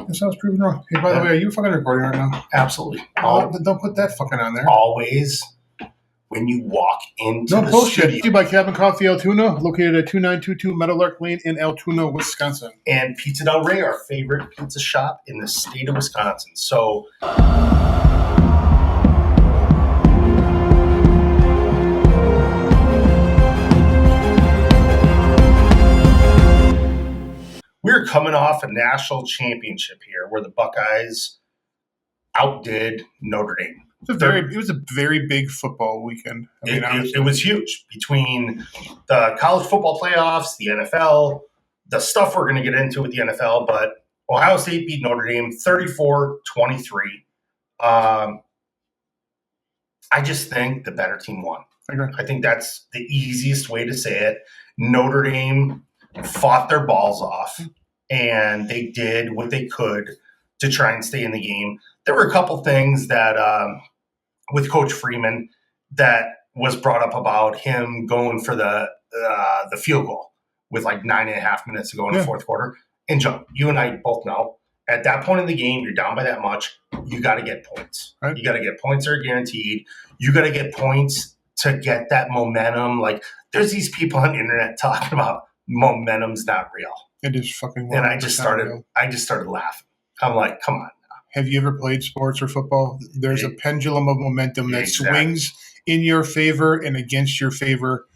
Guess I was proven wrong. Hey, by the way, are you fucking recording right now? Absolutely. Don't put that fucking on there. Always when you walk into no the bullshit. studio. By Cabin Coffee Altoona, located at 2922 Meadowlark Lane in Altoona, Wisconsin. And Pizza Del Rey, our favorite pizza shop in the state of Wisconsin. So we're coming off a national championship here where the Buckeyes outdid Notre Dame. It was a very big football weekend. It was huge between the college football playoffs, the NFL, the stuff we're going to get into with the NFL. But Ohio State beat Notre Dame 34-23. I just think the better team won. I think that's the easiest way to say it. Notre Dame fought their balls off, and they did what they could to try and stay in the game. There were a couple things that with Coach Freeman that was brought up about him going for the field goal with like 9.5 minutes to go in the fourth quarter. And John, you and I both know at that point in the game, you're down by that much. You got to get points. Right. You got to get points that are guaranteed. You got to get points to get that momentum. Like there's these people on the internet talking about momentum's not real. It is fucking. And I just started laughing. I'm like, come on. Have you ever played sports or football? There's a pendulum of momentum that swings in your favor and against your favor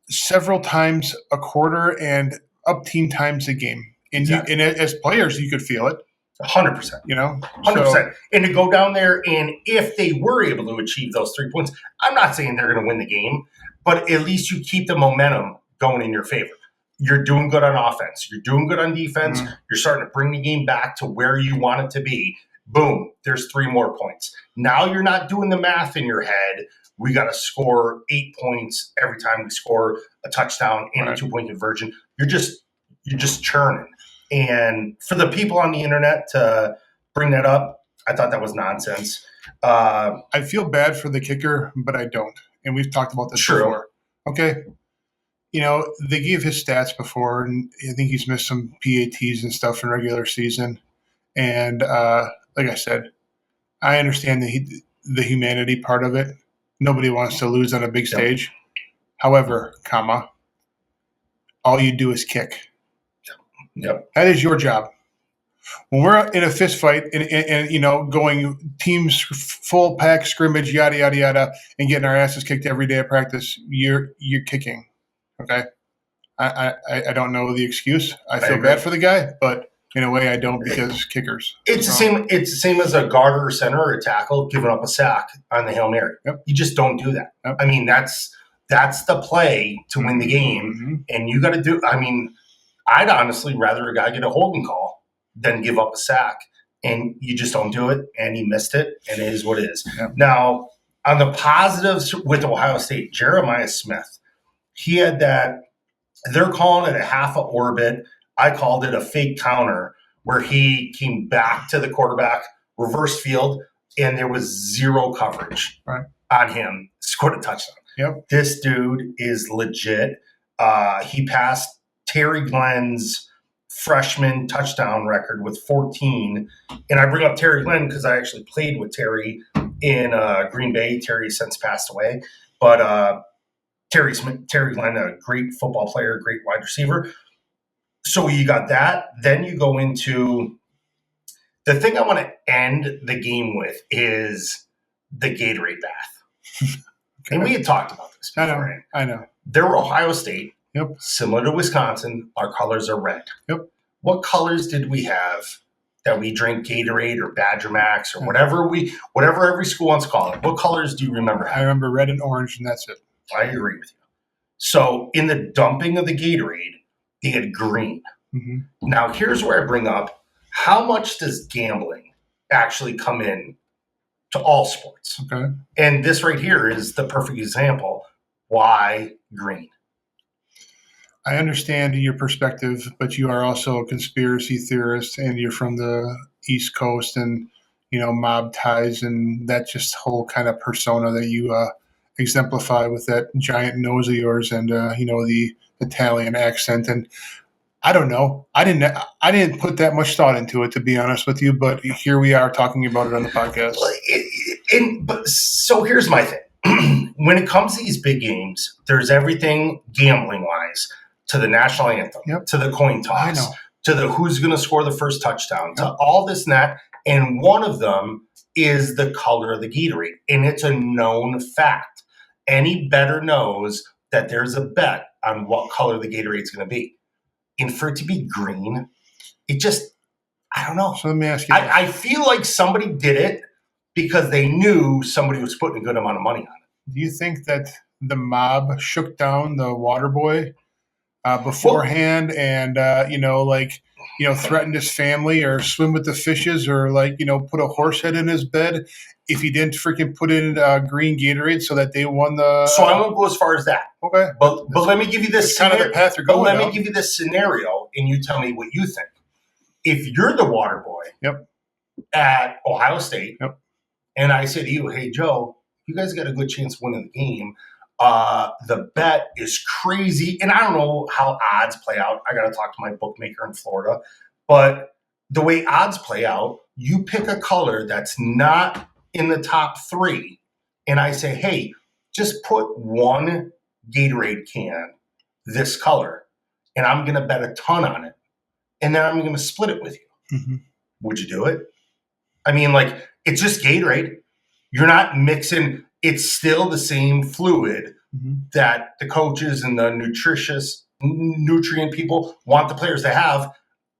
several times a quarter and up 10 times a game. And, and as players, you could feel it. 100%. You know? 100%. And to go down there, and if they were able to achieve those 3 points, I'm not saying they're going to win the game, but at least you keep the momentum going in your favor. You're doing good on offense. You're doing good on defense. Mm-hmm. You're starting to bring the game back to where you want it to be. Boom, there's 3 more points. Now you're not doing the math in your head. We got to score 8 points every time we score a touchdown and a 2-point conversion. You're just churning. And for the people on the internet to bring that up, I thought that was nonsense. I feel bad for the kicker, but I don't. And we've talked about this before. Okay. You know, they gave his stats before, and I think he's missed some PATs and stuff in regular season. And like I said, I understand the humanity part of it. Nobody wants to lose on a big stage. However, all you do is kick. Yep. That is your job. When we're in a fist fight and you know, going teams full pack scrimmage, yada, yada, yada, and getting our asses kicked every day at practice, you're kicking. Okay, I don't know the excuse. I feel bad for the guy, but in a way I don't because kickers. It's the same. It's the same as a guard or a center or a tackle giving up a sack on the Hail Mary. Yep. You just don't do that. Yep. I mean, that's the play to win the game, and you got to do. I mean, I'd honestly rather a guy get a holding call than give up a sack, and you just don't do it. And he missed it, and it is what it is. Yep. Now, on the positives with Ohio State, Jeremiah Smith. He had that, they're calling it a half a orbit. I called it a fake counter where he came back to the quarterback, reverse field, and there was zero coverage on him. Scored a touchdown. Yep. This dude is legit. He passed Terry Glenn's freshman touchdown record with 14. And I bring up Terry Glenn because I actually played with in Green Bay. Terry has since passed away. But Terry Glenn, a great football player, great wide receiver. So you got that. Then you go into the thing I want to end the game with is the Gatorade bath. Okay. And we had talked about this before. I know. They're Ohio State. Yep. Similar to Wisconsin, our colors are red. Yep. What colors did we have that we drank Gatorade or Badger Max or whatever every school wants to call it? What colors do you remember having? I remember red and orange, and that's it. I agree with you. So in the dumping of the Gatorade, they had green. Mm-hmm. Now, here's where I bring up, how much does gambling actually come in to all sports? Okay. And this right here is the perfect example. Why green? I understand your perspective, but you are also a conspiracy theorist, and you're from the East Coast and, you know, mob ties and that just whole kind of persona that you exemplify with that giant nose of yours and, you know, the Italian accent. And I don't know. I didn't put that much thought into it, to be honest with you. But here we are talking about it on the podcast. So here's my thing: when it comes to these big games, there's everything gambling wise to the national anthem, to the coin toss, to the who's going to score the first touchdown, to all this and that. And one of them is the color of the Gatorade, and it's a known fact. Any bettor knows that there's a bet on what color the Gatorade is going to be. And for it to be green, it just, I don't know. So let me ask you I feel like somebody did it because they knew somebody was putting a good amount of money on it. Do you think that the mob shook down the water boy beforehand and, threatened his family or swim with the fishes or, put a horse head in his bed if he didn't freaking put in green Gatorade so that they won the... So I won't go as far as that. Okay. But let me give you this scenario. Kind of the path you're going me give you this scenario and you tell me what you think. If you're the water boy at Ohio State and I say to you, hey, Joe, you guys got a good chance of winning the game. The bet is crazy. And I don't know how odds play out. I got to talk to my bookmaker in Florida. But the way odds play out, you pick a color that's not in the top 3. And I say, hey, just put one Gatorade can this color. And I'm going to bet a ton on it. And then I'm going to split it with you. Mm-hmm. Would you do it? I mean, it's just Gatorade. You're not mixing. It's still the same fluid that the coaches and the nutrient people want the players to have.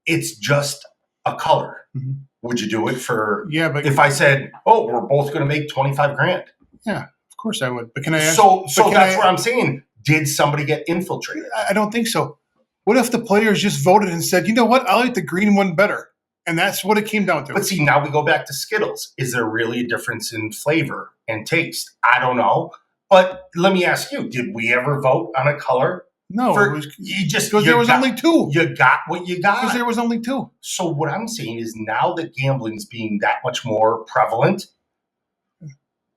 It's just a color. Mm-hmm. Would you do it for? Yeah, but if I said, "Oh, we're both going to make $25,000," yeah, of course I would. But can I ask? So that's what I'm saying. Did somebody get infiltrated? I don't think so. What if the players just voted and said, "You know what? I like the green one better," and that's what it came down to? But see, now we go back to Skittles. Is there really a difference in flavor and taste? I don't know. But let me ask you: did we ever vote on a color? No, because there was only 2. You got what you got. Because there was only 2. So what I'm saying is now that gambling's being that much more prevalent,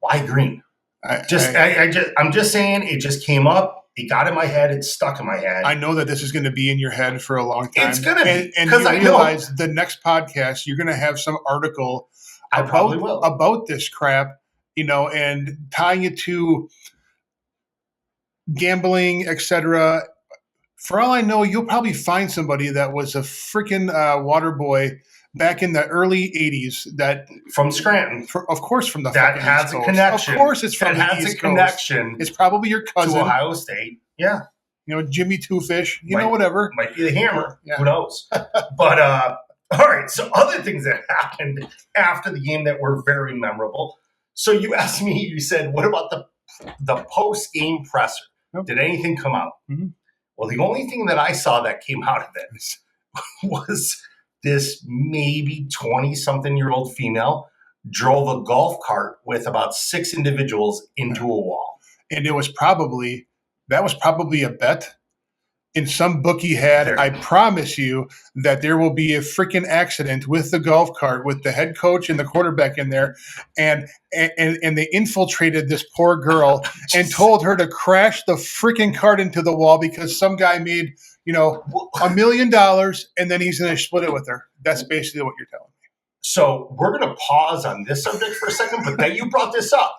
why green? I'm just saying it just came up. It got in my head. It stuck in my head. I know that this is going to be in your head for a long time. It's going to be. And you realize the next podcast, you're going to have some article about this crap, and tying it to gambling, etc. For all I know, you'll probably find somebody that was a freaking water boy back in the early 80s that from Scranton, of course, from the that has a connection. Of course, it's from the East Coast. It's probably your cousin to Ohio State. Yeah, Jimmy Two Fish. Whatever. Might be the Hammer. Yeah. Who knows? But all right. So other things that happened after the game that were very memorable. So you asked me. You said, "What about the post game presser? Did anything come out?" Mm-hmm. Well, the only thing that I saw that came out of it was this maybe 20-something-year-old female drove a golf cart with about 6 individuals into a wall. And that was probably a bet. And some bookie had, I promise you, that there will be a freaking accident with the golf cart with the head coach and the quarterback in there. And they infiltrated this poor girl and told her to crash the freaking cart into the wall because some guy made, $1 million and then he's going to split it with her. That's basically what you're telling me. So we're going to pause on this subject for a second, but then you brought this up.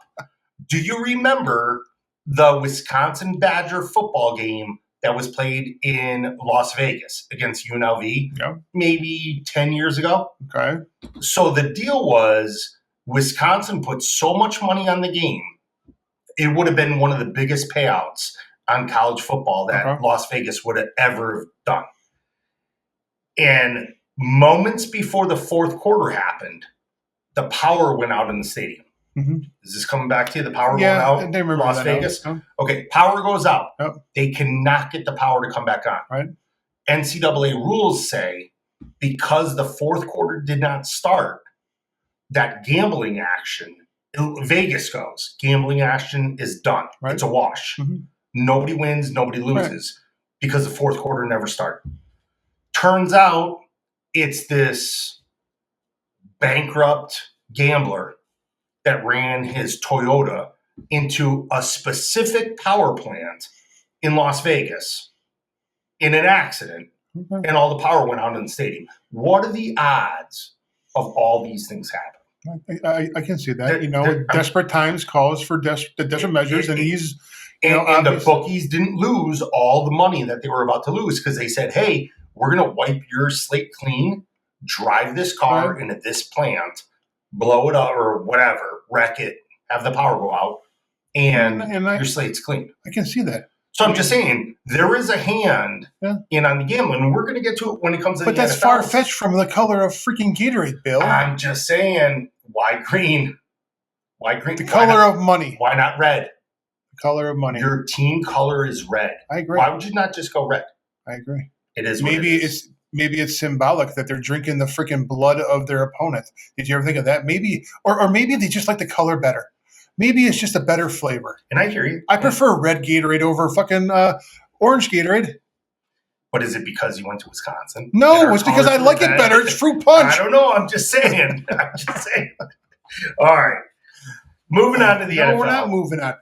Do you remember the Wisconsin Badger football game that was played in Las Vegas against UNLV maybe 10 years ago? Okay. So the deal was Wisconsin put so much money on the game, it would have been one of the biggest payouts on college football that Las Vegas would have ever done. And moments before the fourth quarter happened, the power went out in the stadium. Mm-hmm. Is this coming back to you? The power going out in Las Vegas? Okay, power goes out. Yep. They cannot get the power to come back on. Right. NCAA rules say because the fourth quarter did not start, that gambling action, Vegas goes, gambling action is done. Right. It's a wash. Mm-hmm. Nobody wins, nobody loses because the fourth quarter never started. Turns out it's this bankrupt gambler that ran his Toyota into a specific power plant in Las Vegas in an accident and all the power went out in the stadium. What are the odds of all these things happening? I can see that. Desperate times calls for desperate measures, and he's and the bookies didn't lose all the money that they were about to lose because they said, "Hey, we're going to wipe your slate clean, drive this car into this plant, blow it up or whatever, wreck it, have the power go out, and your slate's clean." I can see that. So I'm just saying there is a hand in on the gambling, and we're going to get to it when it comes to the NFL. But that's far-fetched from the color of freaking Gatorade, Bill. I'm just saying, why green? Why green? The color of money. Why not red? The color of money. Your team color is red. I agree. Why would you not just go red? I agree. It is. Maybe it's symbolic that they're drinking the freaking blood of their opponent. Did you ever think of that? Maybe, or maybe they just like the color better. Maybe it's just a better flavor. And I hear you. I prefer red Gatorade over fucking orange Gatorade. But is it because you went to Wisconsin? No, it's because I like it better. It's fruit punch. I don't know. I'm just saying. All right. Moving on to the NFL. No, we're not moving on.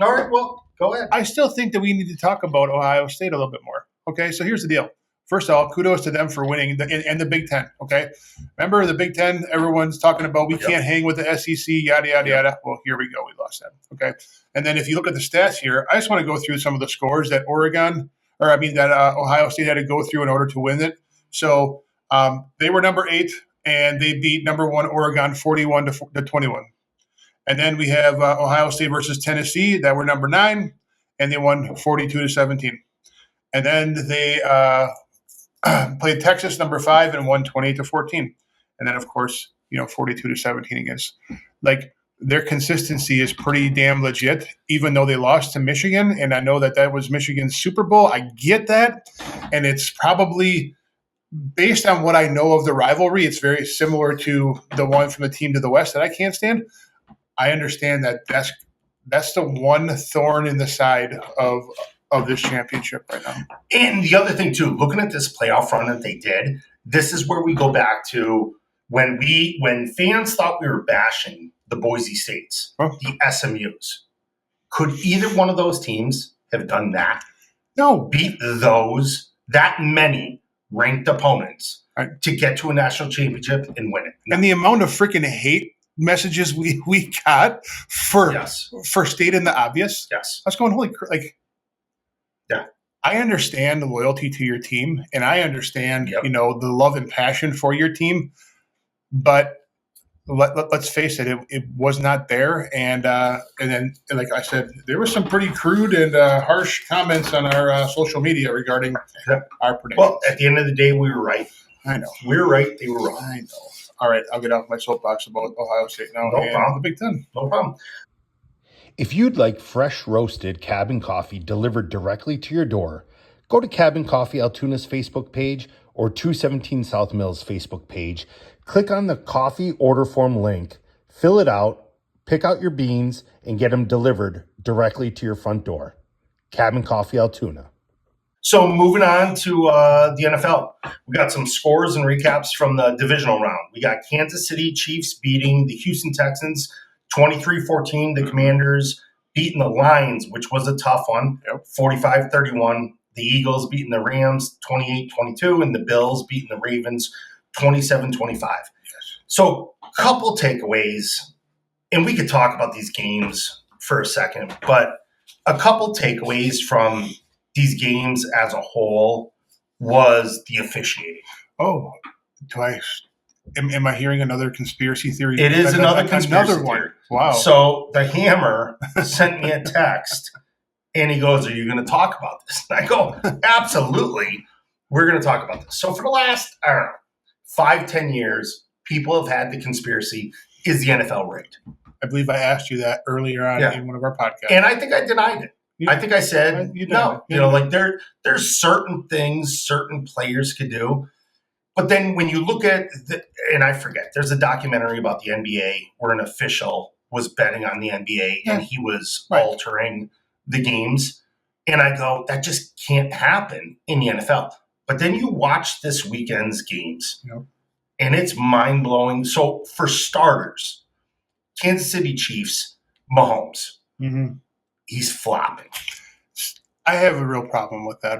All right. Well, go ahead. I still think that we need to talk about Ohio State a little bit more. Okay, so here's the deal. First of all, kudos to them for winning and the Big Ten, okay? Remember the Big Ten, everyone's talking about we can't hang with the SEC, yada, yada, yada. Well, here we go. We lost that, okay? And then if you look at the stats here, I just want to go through some of the scores that Ohio State had to go through in order to win it. So they were number 8, and they beat number 1 Oregon 41-21. And then we have Ohio State versus Tennessee that were number 9, and they won 42-17. And then they played Texas, number 5, and won 28-14. And then, of course, 42-17 against. Like, their consistency is pretty damn legit, even though they lost to Michigan. And I know that was Michigan's Super Bowl. I get that. And it's probably, based on what I know of the rivalry, it's very similar to the one from the team to the west that I can't stand. I understand that that's the one thorn in the side of this championship right now. And the other thing, too, looking at this playoff run that they did, this is where we go back to when fans thought we were bashing the Boise States, the SMUs. Could either one of those teams have done that? No. Beat that many ranked opponents to get to a national championship and win it. No. And the amount of freaking hate messages we got for stating the obvious. Yes. I was going, holy crap, yeah. I understand the loyalty to your team, and I understand, the love and passion for your team, but let's face it, it was not there. And then, like I said, there were some pretty crude and harsh comments on our social media regarding our predictions. Well, at the end of the day, we were right. I know. We were right. They were wrong. I know. All right, I'll get off my soapbox about Ohio State now. No problem. The Big Ten. No problem. If you'd like fresh roasted cabin coffee delivered directly to your door, go to Cabin Coffee Altoona's Facebook page or 217 South Mills Facebook page. Click on the coffee order form link, fill it out, pick out your beans, and get them delivered directly to your front door. Cabin Coffee Altoona. So moving on to the NFL, we got some scores and recaps from the divisional round. We got Kansas City Chiefs beating the Houston Texans 23-14. The Commanders beating the Lions, which was a tough one, 45-31. The Eagles beating the Rams 28-22, and the Bills beating the Ravens 27-25. So a couple takeaways, and we could talk about these games for a second, but a couple takeaways from these games as a whole was the officiating. Oh, am I hearing another conspiracy theory? It is another conspiracy theory. One. Wow. So the Hammer sent me a text, and he goes, "Are you going to talk about this?" And I go, "Absolutely, we're going to talk about this." So for the last, 5-10 years, people have had the conspiracy, is the NFL rigged? I believe I asked you that earlier on in one of our podcasts. And I think I denied it. I think I said, no. Like there's certain things certain players could do. But then when you look at, and I forget, there's a documentary about the NBA where an official was betting on the NBA and he was altering the games. And I go, that just can't happen in the NFL. But then you watch this weekend's games, and it's mind-blowing. So for starters, Kansas City Chiefs, Mahomes, he's flopping. I have a real problem with that.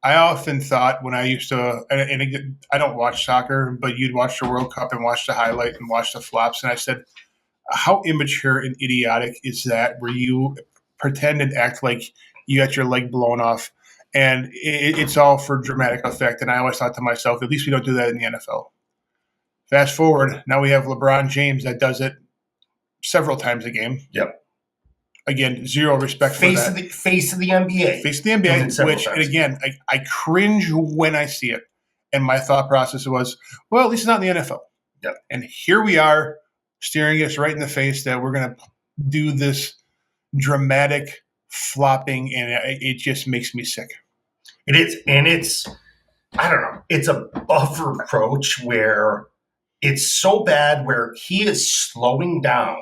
I often thought when I used to, and again, I don't watch soccer, but you'd watch the World Cup and watch the highlight and watch the flops, and I said, how immature and idiotic is that where you pretend and act like you got your leg blown off and it's all for dramatic effect. And I always thought to myself, at least we don't do that in the NFL. Fast forward, now we have LeBron James that does it several times a game. Yep. Again, zero respect face for that. The face of the NBA. Face of the NBA, which, and again, I cringe when I see it. And my thought process was, well, at least it's not in the NFL. Yep. And here we are, staring us right in the face that we're going to do this dramatic flopping, and it just makes me sick. It is, and it's, I don't know, it's a buffer approach where it's so bad where he is slowing down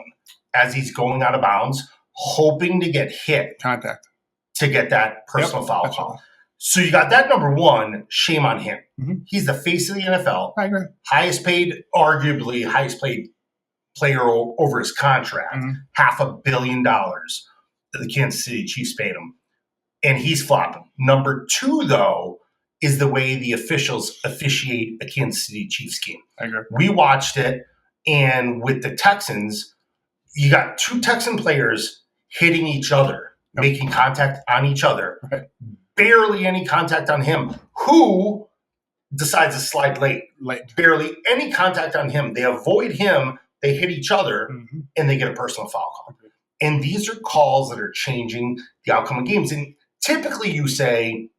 as he's going out of bounds, hoping to get hit. Contact. To get that personal foul call. So you got that number one, shame on him. Mm-hmm. He's the face of the NFL. I agree. Arguably highest paid player over his contract, $500 million that the Kansas City Chiefs paid him. And he's flopping. Number two, though, is the way the officials officiate a Kansas City Chiefs game. I agree. We watched it, and with the Texans, you got two Texan players hitting each other, making contact on each other. Right. Barely any contact on him. Who decides to slide late? Barely any contact on him. They avoid him. They hit each other, and they get a personal foul call. And these are calls that are changing the outcome of games. And typically you say,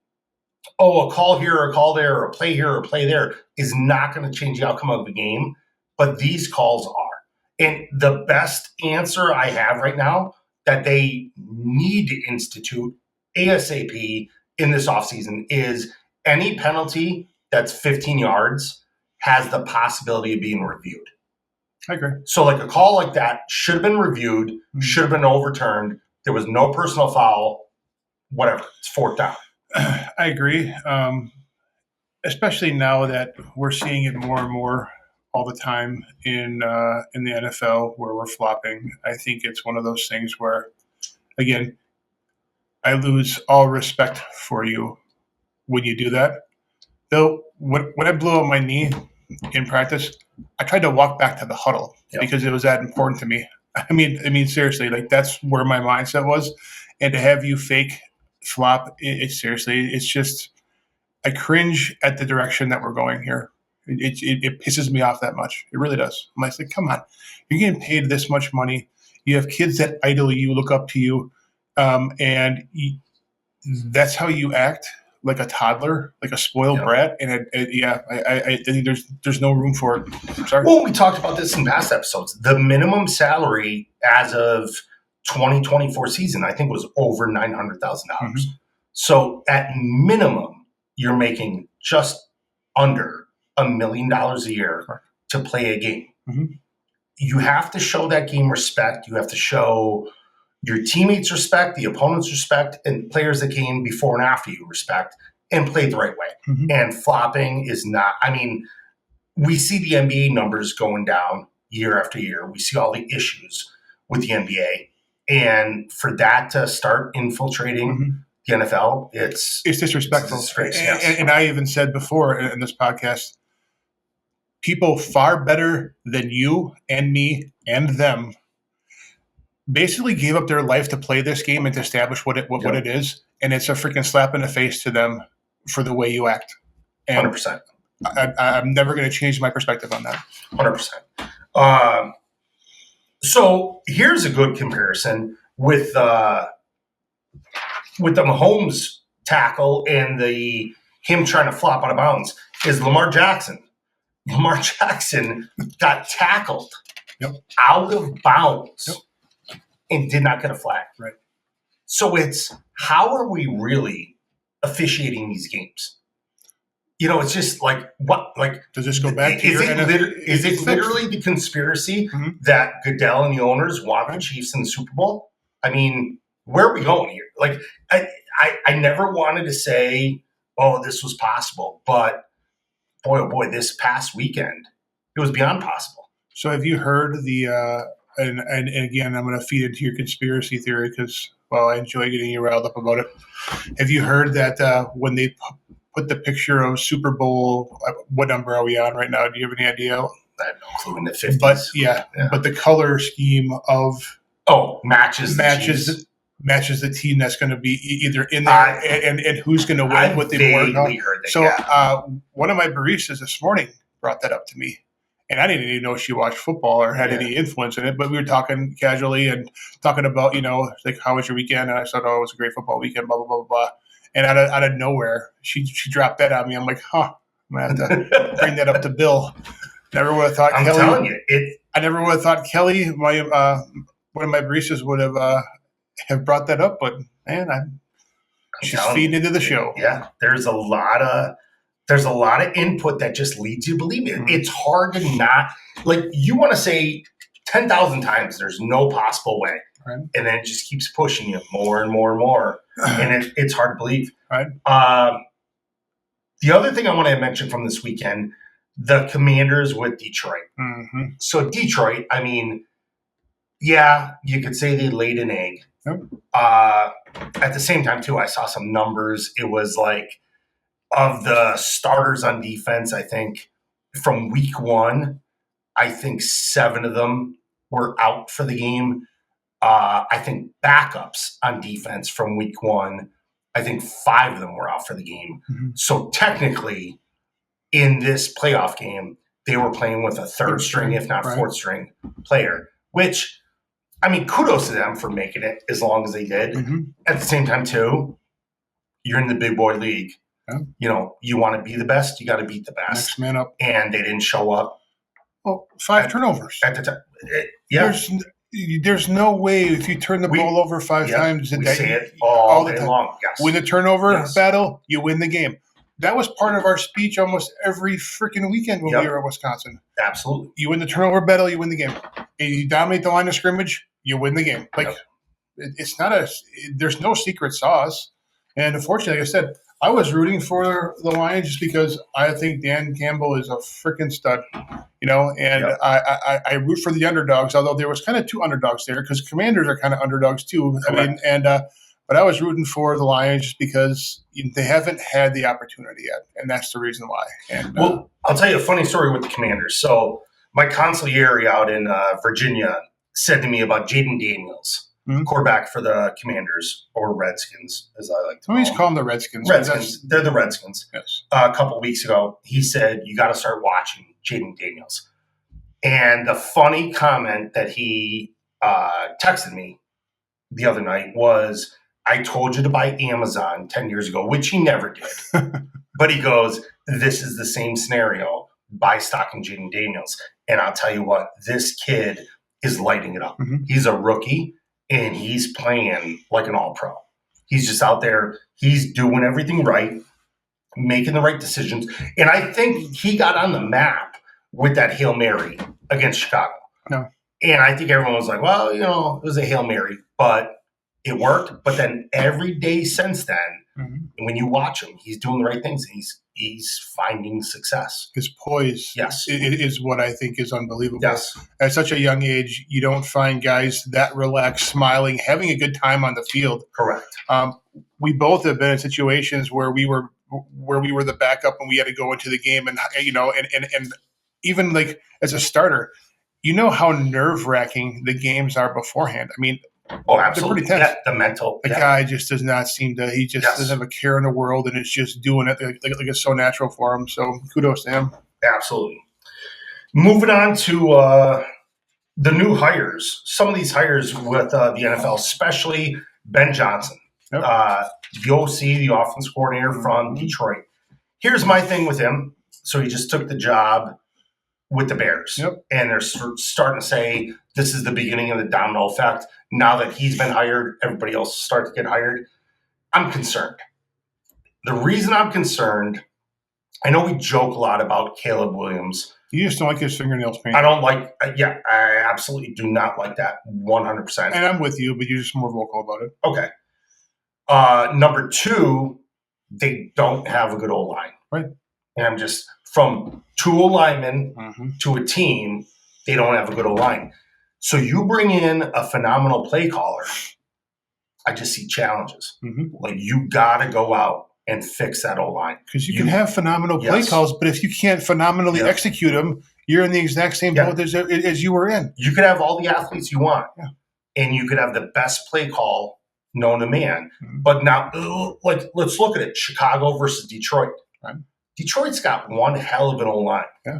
oh, a call here or a call there or a play here or a play there is not going to change the outcome of the game. But these calls are. And the best answer I have right now that they need to institute ASAP in this offseason is any penalty that's 15 yards has the possibility of being reviewed. I agree. So like a call like that should have been reviewed, should have been overturned. There was no personal foul, whatever. It's fourth down. I agree. Especially now that we're seeing it more and more all the time in the NFL where we're flopping. I think it's one of those things where, again, I lose all respect for you when you do that. Though when I blew up my knee in practice, I tried to walk back to the huddle because it was that important to me. I mean, seriously, like that's where my mindset was. And to have you fake flop, it's seriously, it's just, I cringe at the direction that we're going here. It pisses me off that much. It really does. I'm like, come on, you're getting paid this much money. You have kids that idol you, look up to you, and that's how you act. Like a toddler, like a spoiled brat, and I think there's no room for it. I'm sorry. Well, we talked about this in past episodes. The minimum salary as of 2024 season, I think, was over $900,000. So at minimum, you're making just under $1 million a year to play a game. You have to show that game respect. You have to show your teammates respect, the opponents respect, and players that came before and after you respect, and play the right way. And flopping is not, I mean, we see the NBA numbers going down year after year. We see all the issues with the NBA. And for that to start infiltrating the NFL, it's disrespectful. It's disgrace, yes. And I even said before in this podcast, people far better than you and me and them basically gave up their life to play this game and to establish what it is, and it's a freaking slap in the face to them for the way you act. And 100%. I'm never going to change my perspective on that. 100%. So here's a good comparison with the Mahomes tackle and him trying to flop out of bounds is Lamar Jackson. Lamar Jackson got tackled out of bounds. And did not get a flag. Right. So it's, how are we really officiating these games? You know, it's just like, what? Like, does this go back to is it literally the conspiracy that Goodell and the owners want the Chiefs in the Super Bowl? I mean, where are we going here? Like, I never wanted to say, oh, this was possible. But, boy, oh boy, this past weekend, it was beyond possible. So have you heard the and again, I'm going to feed into your conspiracy theory because, well, I enjoy getting you riled up about it. Have you heard that when they put the picture of Super Bowl. What number are we on right now? Do you have any idea? I have no clue, in the 50s. But but the color scheme of matches the team that's going to be either in there and who's going to win what they've worked on. So one of my baristas this morning brought that up to me. And I didn't even know she watched football or had any influence in it, but we were talking casually and talking about, like, how was your weekend? And I said, oh, it was a great football weekend, blah, blah, blah, blah. And out of nowhere, she dropped that on me. I'm like, I'm going to have to bring that up to Bill. Never would have thought I'm Kelly. telling you, I never would have thought Kelly, my one of my baristas, would have brought that up. But man, she's feeding into the show. Yeah, there's a lot of input that just leads you. Believe me, it's hard to not, like, you want to say 10,000 times there's no possible way, right? And then it just keeps pushing you more and more and more, and it's hard to believe. Right. The other thing I want to mention from this weekend, the Commanders with Detroit. Mm-hmm. So Detroit, I mean, yeah, you could say they laid an egg. Yep. At the same time, too, I saw some numbers. It was like, of the starters on defense, I think from week 1, I think 7 of them were out for the game. I think backups on defense from week 1, I think 5 of them were out for the game. Mm-hmm. So technically, in this playoff game, they were playing with a third string, if not fourth string player, which, I mean, kudos to them for making it as long as they did. Mm-hmm. At the same time, too, you're in the big boy league. Yeah. You want to be the best, you got to beat the best. Next man up. And they didn't show up. Well, 5 turnovers. At the time. There's no way if you turn the ball over 5 times we say it all day time. Long. Yes. Win the turnover battle, you win the game. That was part of our speech almost every freaking weekend when we were at Wisconsin. Absolutely. You win the turnover battle, you win the game. And you dominate the line of scrimmage, you win the game. Like, it's not there's no secret sauce. And unfortunately, like I said, I was rooting for the Lions just because I think Dan Campbell is a freaking stud, and I root for the underdogs, although there was kind of 2 underdogs there because Commanders are kind of underdogs too. Correct. I mean, but I was rooting for the Lions just because they haven't had the opportunity yet, and that's the reason why. And well, I'll tell you a funny story with the Commanders. So my consigliere out in Virginia said to me about Jaden Daniels. Mm-hmm. Quarterback for the Commanders, or Redskins, as I like to call them. Please call them the Redskins. They're the Redskins. Yes. A couple weeks ago, he said, you got to start watching Jaden Daniels. And the funny comment that he texted me the other night was, I told you to buy Amazon 10 years ago, which he never did. But he goes, this is the same scenario. Buy stock in Jaden Daniels. And I'll tell you what, this kid is lighting it up. Mm-hmm. He's a rookie. And he's playing like an all-pro. He's just out there. He's doing everything right, making the right decisions. And I think he got on the map with that Hail Mary against Chicago. No. And I think everyone was like, well, it was a Hail Mary. But it worked. But then every day since then, when you watch him, he's doing the right things. He's finding success. His poise is what I think is unbelievable. Yes. At such a young age, you don't find guys that relaxed, smiling, having a good time on the field. Correct. We both have been in situations where we were the backup and we had to go into the game, and and even like as a starter, how nerve-wracking the games are beforehand. I mean, absolutely. They're pretty tense. The mental. The guy just does not seem to. He just doesn't have a care in the world, and it's just doing it like it's so natural for him. So kudos to him. Absolutely. Moving on to the new hires. Some of these hires with the NFL, especially Ben Johnson, the OC, the offense coordinator from Detroit. Here's my thing with him. So he just took the job with the Bears, and they're starting to say this is the beginning of the domino effect. Now that he's been hired, everybody else start to get hired. I'm concerned. The reason I'm concerned, I know we joke a lot about Caleb Williams. You just don't like his fingernails painted. I don't like, I absolutely do not like that 100%. And I'm with you, but you're just more vocal about it. Okay. Number 2, they don't have a good O-line. Right. And I'm just, from 2 linemen to a team, they don't have a good O-line. So you bring in a phenomenal play caller, I just see challenges. Mm-hmm. Like, you got to go out and fix that O-line. Because you can have phenomenal play calls, but if you can't phenomenally execute them, you're in the exact same boat as you were in. You could have all the athletes you want, and you could have the best play call known to man. Mm-hmm. But now, let's look at it. Chicago versus Detroit. Right. Detroit's got one hell of an O-line. Yeah.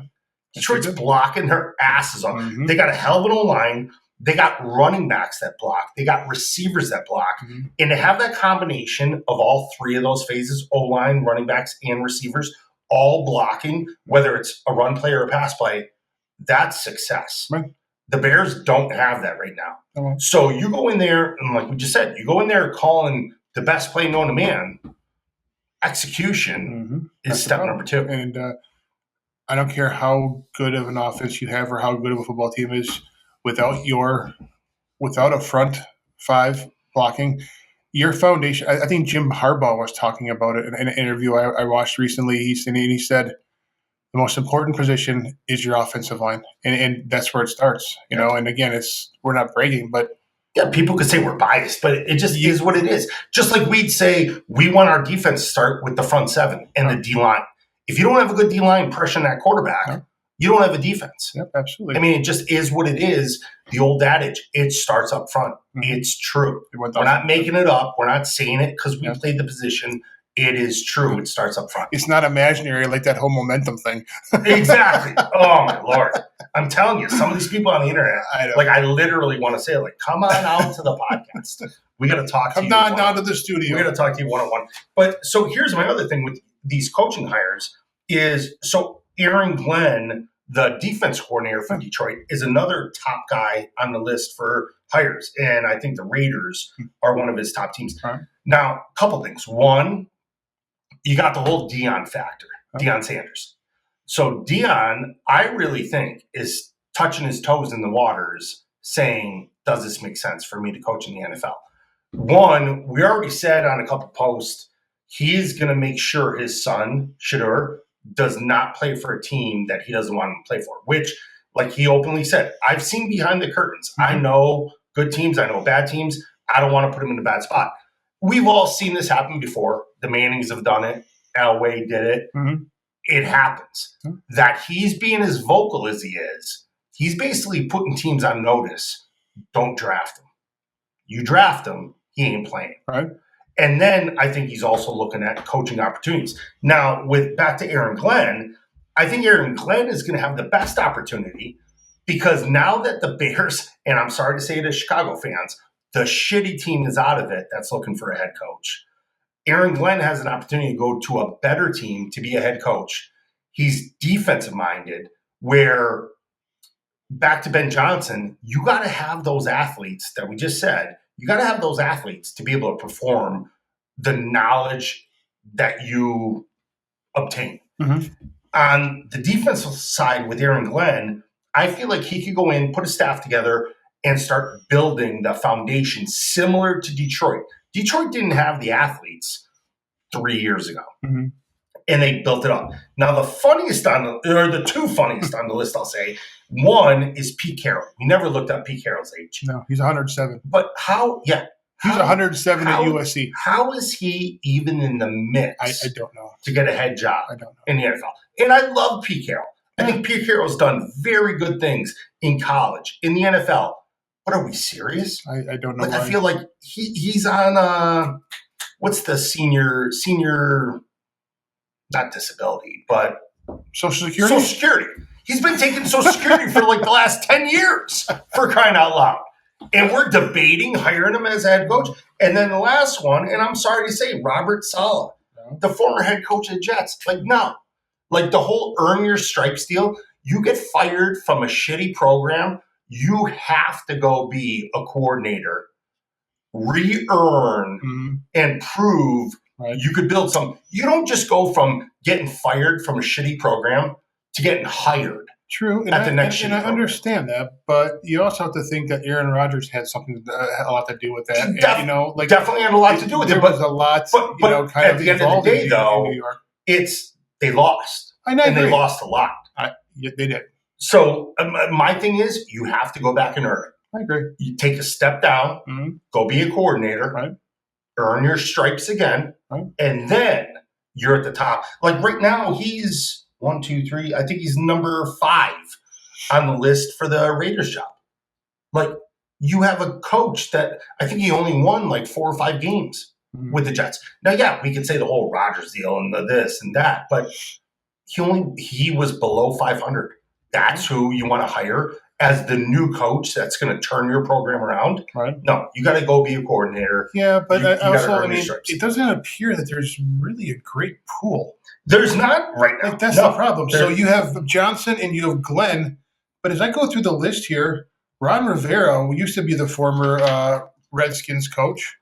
Detroit's blocking their asses off. Mm-hmm. They got a hell of an O-line. They got running backs that block. They got receivers that block. Mm-hmm. And to have that combination of all three of those phases, O-line, running backs, and receivers, all blocking, whether it's a run play or a pass play, that's success. Right. The Bears don't have that right now. Okay. So you go in there, and like we just said, you go in there calling the best play known to man, execution is step number 2. And I don't care how good of an offense you have or how good of a football team is, without a front 5 blocking, your foundation. I think Jim Harbaugh was talking about it in an interview I watched recently. He said the most important position is your offensive line, and that's where it starts. You know, and again, we're not bragging, but people could say we're biased, but it just is what it is. Just like we'd say we want our defense to start with the front 7 and the D line. If you don't have a good D line pressuring that quarterback, you don't have a defense. Yep, absolutely. I mean, it just is what it is. The old adage, it starts up front. Mm-hmm. It's true. We're not making it up. We're not saying it because we played the position. It is true. It starts up front. It's not imaginary like that whole momentum thing. Exactly. Oh, my Lord. I'm telling you, some of these people on the internet, I literally want to say, come on out to the podcast. We got to talk to you. Come down to the studio. We got to talk to you one-on-one. But so here's my other thing with these coaching hires is, so Aaron Glenn, the defense coordinator for Detroit, is another top guy on the list for hires. And I think the Raiders are one of his top teams. Right. Now, a couple things. One, you got the whole Deion factor, Deion Sanders. So Deion, I really think, is touching his toes in the waters saying, does this make sense for me to coach in the NFL? One, we already said on a couple posts, he's going to make sure his son, Shedeur, does not play for a team that he doesn't want him to play for, which, like he openly said, I've seen behind the curtains. I know good teams. I know bad teams. I don't want to put them in a bad spot. We've all seen this happen before. The Mannings have done it. Elway did it. Mm-hmm. It happens. Mm-hmm. That he's being as vocal as he is, he's basically putting teams on notice. Don't draft him. You draft him, he ain't playing. Right. And then I think he's also looking at coaching opportunities. Now, back to Aaron Glenn, I think Aaron Glenn is going to have the best opportunity because now that the Bears, and I'm sorry to say it as Chicago fans, the shitty team is out of it that's looking for a head coach. Aaron Glenn has an opportunity to go to a better team to be a head coach. He's defensive-minded, where back to Ben Johnson, you got to have those athletes that we just said. You got to have those athletes to be able to perform the knowledge that you obtain. Mm-hmm. On the defensive side with Aaron Glenn, I feel like he could go in, put a staff together, and start building the foundation similar to Detroit. Detroit didn't have the athletes 3 years ago, and they built it up. Now, the two funniest on the list, I'll say, one is Pete Carroll. We never looked up Pete Carroll's age. No, he's 107. But how? Yeah. He's 107 at USC. How is he even in the mix? I don't know. To get a head job I don't know. In the NFL. And I love Pete Carroll. I think Pete Carroll's done very good things in college, in the NFL. But are we serious? I don't know. I feel like he's on what's the senior, not disability, but Social Security? Social Security. He's been taking Social Security for the last 10 years, for crying out loud. And we're debating hiring him as a head coach. And then the last one, and I'm sorry to say, Robert Saleh, the former head coach of the Jets. No. The whole earn your stripes deal, you get fired from a shitty program, you have to go be a coordinator, re-earn, and prove you could build something. You don't just go from getting fired from a shitty program to getting hired. True, and I understand that, but you also have to think that Aaron Rodgers had a lot to do with that. Definitely had a lot to do with it. But was a lot, but at the end of the day, though, they lost, and they lost a lot. They did. So my thing is, you have to go back and earn it. I agree. You take a step down, go be a coordinator, earn your stripes again, and then you're at the top. Like right now, he's 1, 2, 3. I think he's number 5 on the list for the Raiders job. Like, you have a coach that I think he only won like 4 or 5 games with the Jets. Now, yeah, we could say the whole Rodgers deal and the this and that, but he was below 500. That's who you want to hire as the new coach that's going to turn your program around. Right. No, you got to go be a coordinator. Yeah, but you also, it doesn't appear that there's really a great pool. There's not right now. Like, that's the problem. So you have Johnson and you have Glenn, but as I go through the list here, Ron Rivera used to be the former Redskins coach,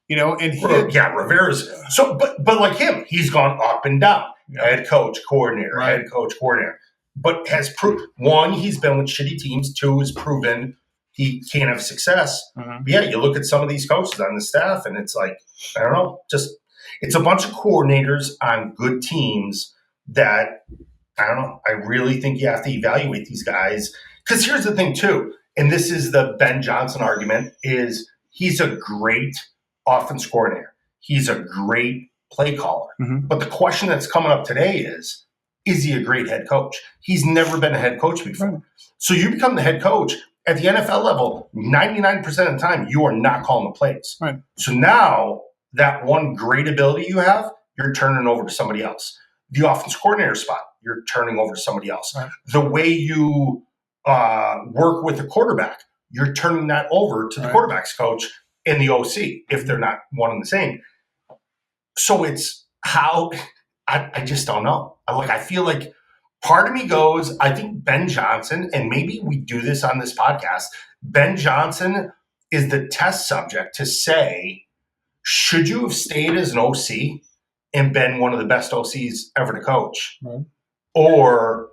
and Rivera's so, but like him, he's gone up and down. Yeah. Head coach, coordinator, head coach, coordinator. But has proved, 1, he's been with shitty teams. 2, has proven he can't have success. But yeah, you look at some of these coaches on the staff, and it's like, I don't know, just it's a bunch of coordinators on good teams that, I don't know, I really think you have to evaluate these guys. Because here's the thing, too, and this is the Ben Johnson argument, is he's a great offense coordinator. He's a great play caller. But the question that's coming up today is he a great head coach? He's never been a head coach before. So you become the head coach at the NFL level, 99% of the time, you are not calling the plays. So now that one great ability you have, you're turning over to somebody else. The offense coordinator spot, you're turning over to somebody else. The way you work with the quarterback, you're turning that over to the quarterback's coach and the OC if they're not one and the same. So it's how I just don't know. I feel like part of me goes, I think Ben Johnson, and maybe we do this on this podcast, Ben Johnson is the test subject to say, should you have stayed as an OC and been one of the best OCs ever to coach? Or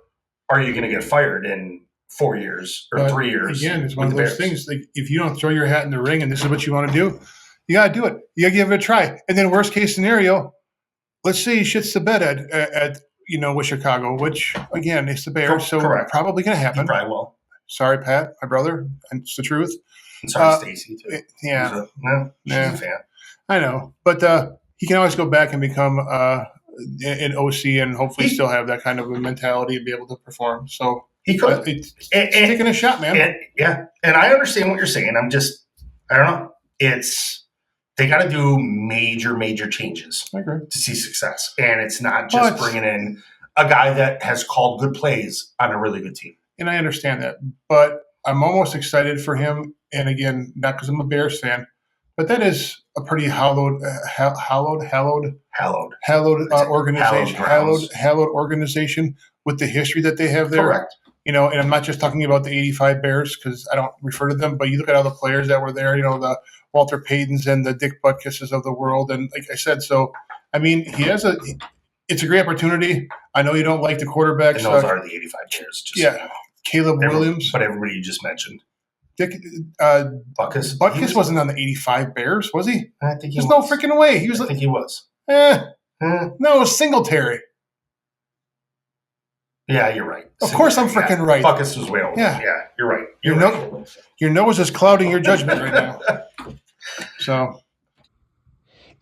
are you going to get fired in 4 years or 3 years? Again, it's one of those things. Like, if you don't throw your hat in the ring and this is what you want to do, you got to do it. You got to give it a try. And then worst case scenario, let's say he shits the bed at with Chicago, which, again, it's the Bears, so probably going to happen. He probably will. Sorry, Pat, my brother. And it's the truth. And sorry, Stacy, too. She's a fan. I know. But he can always go back and become an OC and hopefully still have that kind of a mentality and be able to perform. So he could. It's taking a shot, man. And I understand what you're saying. I don't know. They got to do major changes to see success. And it's not just bringing in a guy that has called good plays on a really good team. And I understand that. But I'm almost excited for him. And again, not because I'm a Bears fan, but that is a pretty hallowed organization with the history that they have there. Correct. And I'm not just talking about the 85 Bears because I don't refer to them, but you look at all the players that were there, the Walter Paytons and the Dick Butkusses of the world. And like I said, so, I mean, it's a great opportunity. I know you don't like the quarterbacks. And those are the 85 Bears. Caleb Williams. But everybody you just mentioned. Butkus. Butkus wasn't on the 85 Bears, was he? I think he was. There's no freaking way. I think he was. No, it was Singletary. Yeah, you're right. Of course I'm freaking right. Butkus was way over. Yeah, you're right. Your nose is clouding your judgment right now. So,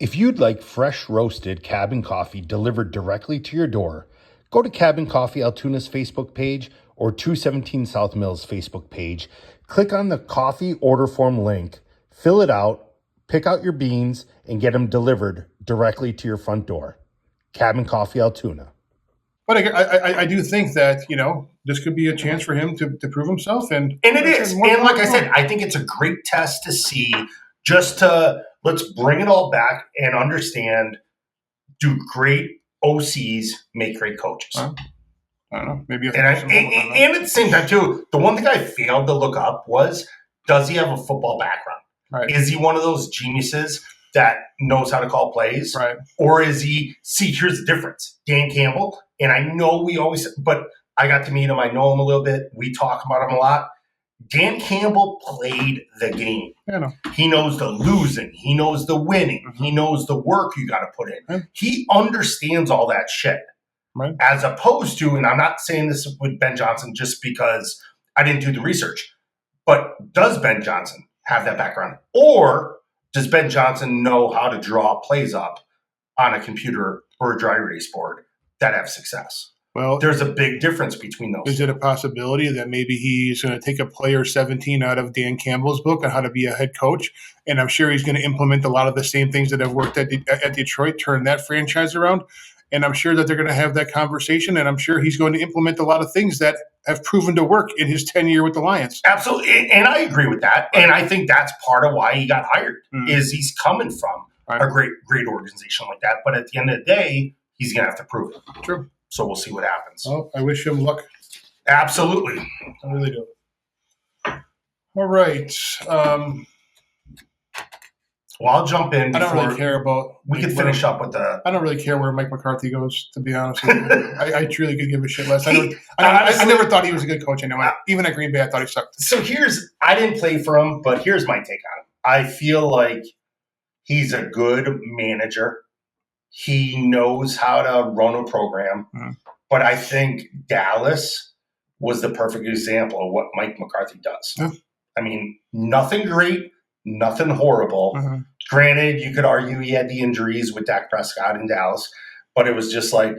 if you'd like fresh roasted cabin coffee delivered directly to your door, go to Cabin Coffee Altoona's Facebook page or 217 South Mills Facebook page. Click on the coffee order form link, fill it out, pick out your beans, and get them delivered directly to your front door. Cabin Coffee Altoona. But I do think that, this could be a chance for him to prove himself. And it is. And like I said, I think it's a great test to see, let's bring it all back and understand, do great OCs make great coaches? I don't know. Maybe. And at the same time, too, the one thing I failed to look up was, does he have a football background? Right. Is he one of those geniuses that knows how to call plays? Right. Or is he, here's the difference. Dan Campbell, and I know but I got to meet him. I know him a little bit. We talk about him a lot. Dan Campbell played the game. I know. He knows the losing. He knows the winning. Mm-hmm. He knows the work you got to put in. Right. He understands all that shit. Right. As opposed to, and I'm not saying this with Ben Johnson just because I didn't do the research, but does Ben Johnson have that background? Or does Ben Johnson know how to draw plays up on a computer or a dry erase board that have success? Well, there's a big difference between those. Is it a possibility that maybe he's going to take a player 17 out of Dan Campbell's book on how to be a head coach? And I'm sure he's going to implement a lot of the same things that have worked at Detroit, turn that franchise around. And I'm sure that they're going to have that conversation. And I'm sure he's going to implement a lot of things that have proven to work in his tenure with the Lions. Absolutely. And I agree with that. And I think that's part of why he got hired, is he's coming from a great organization like that. But at the end of the day, he's going to have to prove it. True. So we'll see what happens. Well, I wish him luck. Absolutely. I really do. All right. Well, I'll jump in. I don't really care about. We could finish up with the. I don't really care where Mike McCarthy goes, to be honest with you. I truly could give a shit less. I never thought he was a good coach anyway. Even at Green Bay, I thought he sucked. So I didn't play for him, but here's my take on him. I feel like he's a good manager. He knows how to run a program. But I think Dallas was the perfect example of what Mike McCarthy does. I mean, nothing great, nothing horrible. Granted, you could argue he had the injuries with Dak Prescott in Dallas, but it was just like,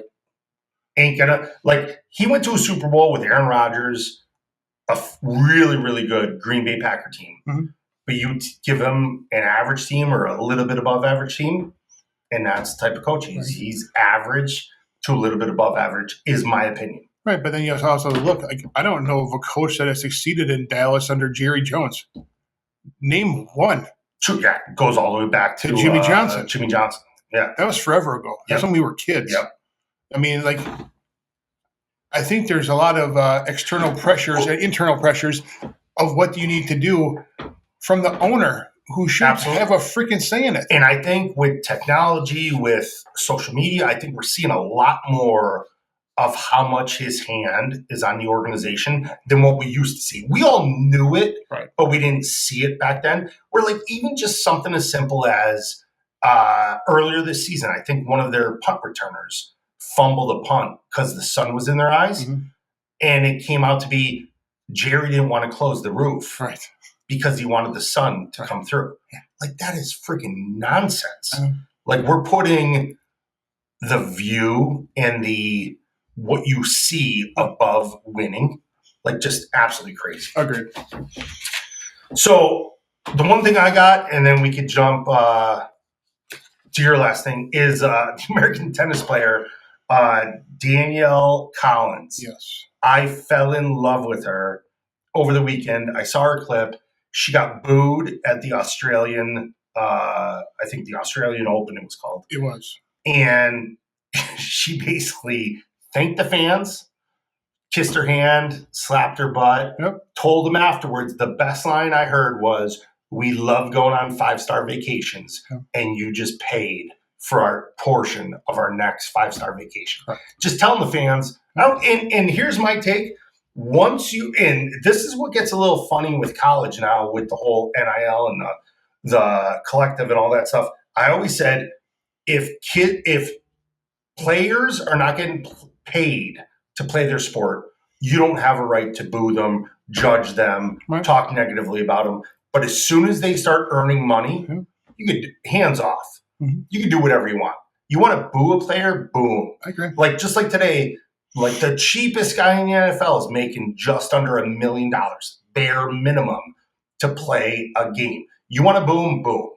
ain't gonna, like, he went to a Super Bowl with Aaron Rodgers, a really, really good Green Bay Packer team. But you give him an average team or a little bit above average team, and that's the type of coach he's average to a little bit above average, is my opinion. Right, but then you also look, like, I don't know of a coach that has succeeded in Dallas under Jerry Jones. Name one. True, yeah, it goes all the way back to Jimmy Johnson. Jimmy Johnson, yeah. That was forever ago. That's when we were kids. I mean, like, I think there's a lot of external pressures and internal pressures of what you need to do from the owner, who should have a freaking say in it. And I think with technology, with social media, I think we're seeing a lot more of how much his hand is on the organization than what we used to see. We all knew it, but we didn't see it back then. Where, like, even just something as simple as earlier this season, I think one of their punt returners fumbled a punt because the sun was in their eyes. And it came out to be Jerry didn't want to close the roof. Because he wanted the sun to come through. Like, that is freaking nonsense. Like, we're putting the view and the what you see above winning. Like, just absolutely crazy. Agreed. So the one thing I got, and then we could jump to your last thing, is the American tennis player, Danielle Collins. Yes. I fell in love with her over the weekend. I saw her clip. She got booed at the Australian, I think the Australian Open it was called. It was. And she basically thanked the fans, kissed her hand, slapped her butt, told them afterwards, the best line I heard was, "We love going on 5-star vacations, and you just paid for our portion of our next 5-star vacation." Just telling the fans, and here's my take. Once you, and this is what gets a little funny with college now with the whole NIL and the collective and all that stuff. I always said, if players are not getting paid to play their sport, you don't have a right to boo them, judge them, talk negatively about them. But as soon as they start earning money, you could hands off. You can do whatever you want. You want to boo a player, boom. I agree. Like, just like today, like, the cheapest guy in the NFL is making just under $1 million, bare minimum, to play a game. You want to boom, boom.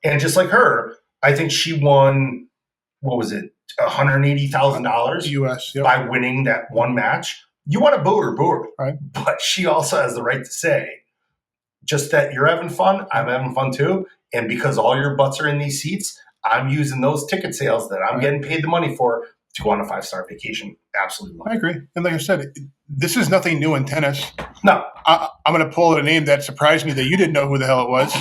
And just like her, I think she won, what was it, $180,000 US by winning that one match. You want to boo her. But she also has the right to say, just that you're having fun, I'm having fun too. And because all your butts are in these seats, I'm using those ticket sales that I'm getting paid the money for to go on a 5-star vacation. Absolutely. I agree. And like I said, this is nothing new in tennis. No. I'm going to pull out a name that surprised me that you didn't know who the hell it was.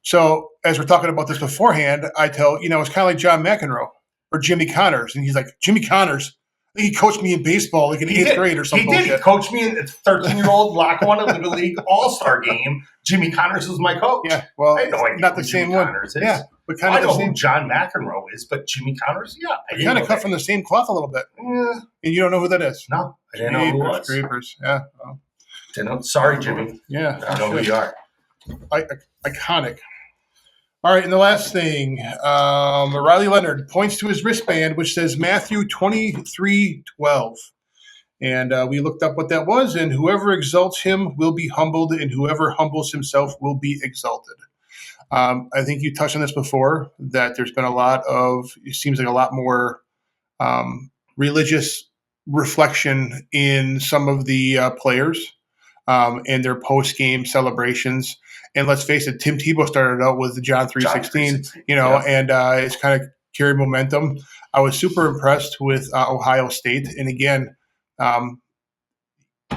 So as we're talking about this beforehand, I tell, it's kind of like John McEnroe or Jimmy Connors. And he's like, Jimmy Connors, I think he coached me in baseball like in 8th grade or something. He did. He coached me in a 13-year-old Lackawanna Little League All-Star game. Jimmy Connors was my coach. Yeah, well, I know not the same one. Yeah, but kind of I know who John McEnroe is, but Jimmy Connors, kind of cut from the same cloth a little bit. Yeah. And you don't know who that is? No, I didn't know who it was. Creepers, yeah. Well. Didn't know. Sorry, Jimmy. Yeah. I know who you are. Iconic. All right, and the last thing, Riley Leonard points to his wristband, which says Matthew 23:12. And we looked up what that was, and whoever exalts him will be humbled, and whoever humbles himself will be exalted. I think you touched on this before, that there's been it seems like a lot more religious reflection in some of the players and their post-game celebrations. And let's face it, Tim Tebow started out with the John 3:16, and it's kind of carried momentum. I was super impressed with Ohio State. And again,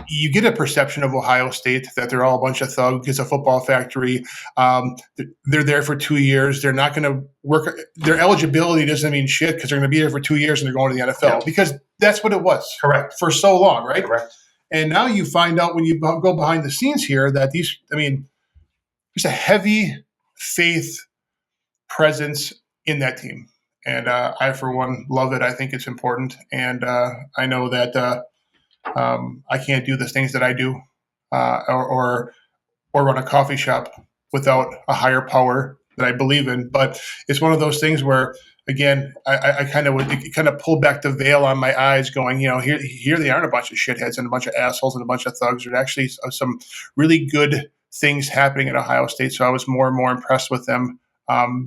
you get a perception of Ohio State that they're all a bunch of thugs. It's a football factory. They're there for 2 years. They're not going to work. Their eligibility doesn't mean shit because they're going to be there for 2 years and they're going to the NFL because that's what it was. Correct. For so long, right? Correct. And now you find out when you go behind the scenes here that there's a heavy faith presence in that team. And I, for one, love it. I think it's important. And I know that I can't do the things that I do or run a coffee shop without a higher power that I believe in. But it's one of those things where, again, I kind of pulled back the veil on my eyes going, here they aren't a bunch of shitheads and a bunch of assholes and a bunch of thugs. There's actually some really good things happening at Ohio State. So I was more and more impressed with them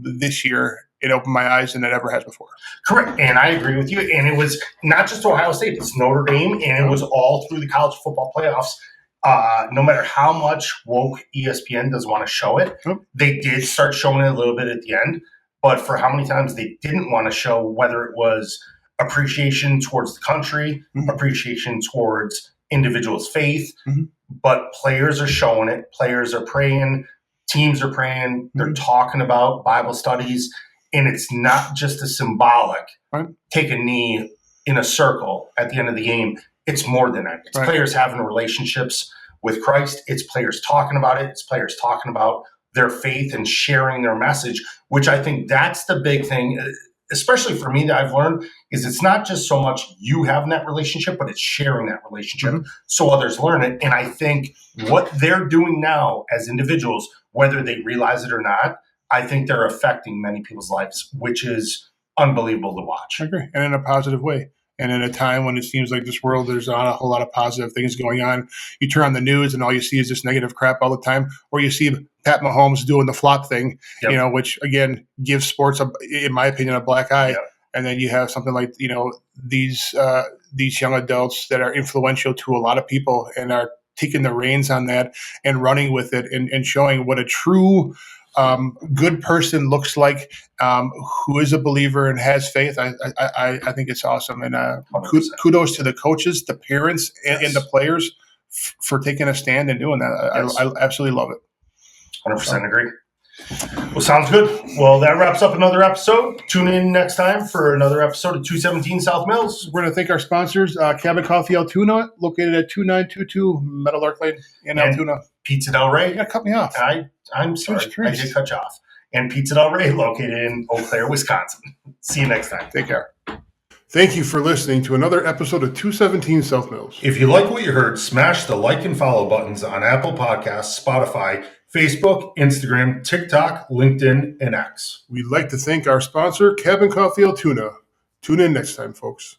this year. It opened my eyes than it ever has before. Correct. And I agree with you. And it was not just Ohio State, it's Notre Dame, and it was all through the college football playoffs. No matter how much woke ESPN does want to show it, they did start showing it a little bit at the end. But for how many times they didn't want to show, whether it was appreciation towards the country, appreciation towards individuals' faith, but players are showing it. Players are praying. Teams are praying. They're talking about Bible studies. And it's not just a symbolic take a knee in a circle at the end of the game. It's more than that. It's players having relationships with Christ. It's players talking about it. It's players talking about their faith and sharing their message, which I think that's the big thing, especially for me, that I've learned, is it's not just so much you having that relationship, but it's sharing that relationship so others learn it. And I think what they're doing now as individuals, whether they realize it or not, I think they're affecting many people's lives, which is unbelievable to watch. I agree. And in a positive way. And in a time when it seems like this world, there's not a whole lot of positive things going on. You turn on the news and all you see is this negative crap all the time. Or you see Pat Mahomes doing the flop thing, which, again, gives sports, in my opinion, a black eye. And then you have something like, these young adults that are influential to a lot of people and are taking the reins on that and running with it and showing what a true good person looks like, who is a believer and has faith. I think it's awesome. And kudos to the coaches, the parents, and the players for taking a stand and doing that. I absolutely love it. 100% agree. Well, sounds good. Well, that wraps up another episode. Tune in next time for another episode of 217 South Mills. We're going to thank our sponsors, Cabin Coffee Altoona, located at 2922 Meadowlark Lane in Altoona. Pizza Del Rey. You got to cut me off. I'm sorry. I did cut you off. And Pizza Del Rey, located in Eau Claire, Wisconsin. See you next time. Take care. Thank you for listening to another episode of 217 South Mills. If you like what you heard, smash the like and follow buttons on Apple Podcasts, Spotify, Facebook, Instagram, TikTok, LinkedIn, and X. We'd like to thank our sponsor, Cabin Coffee Altoona. Tune in next time, folks.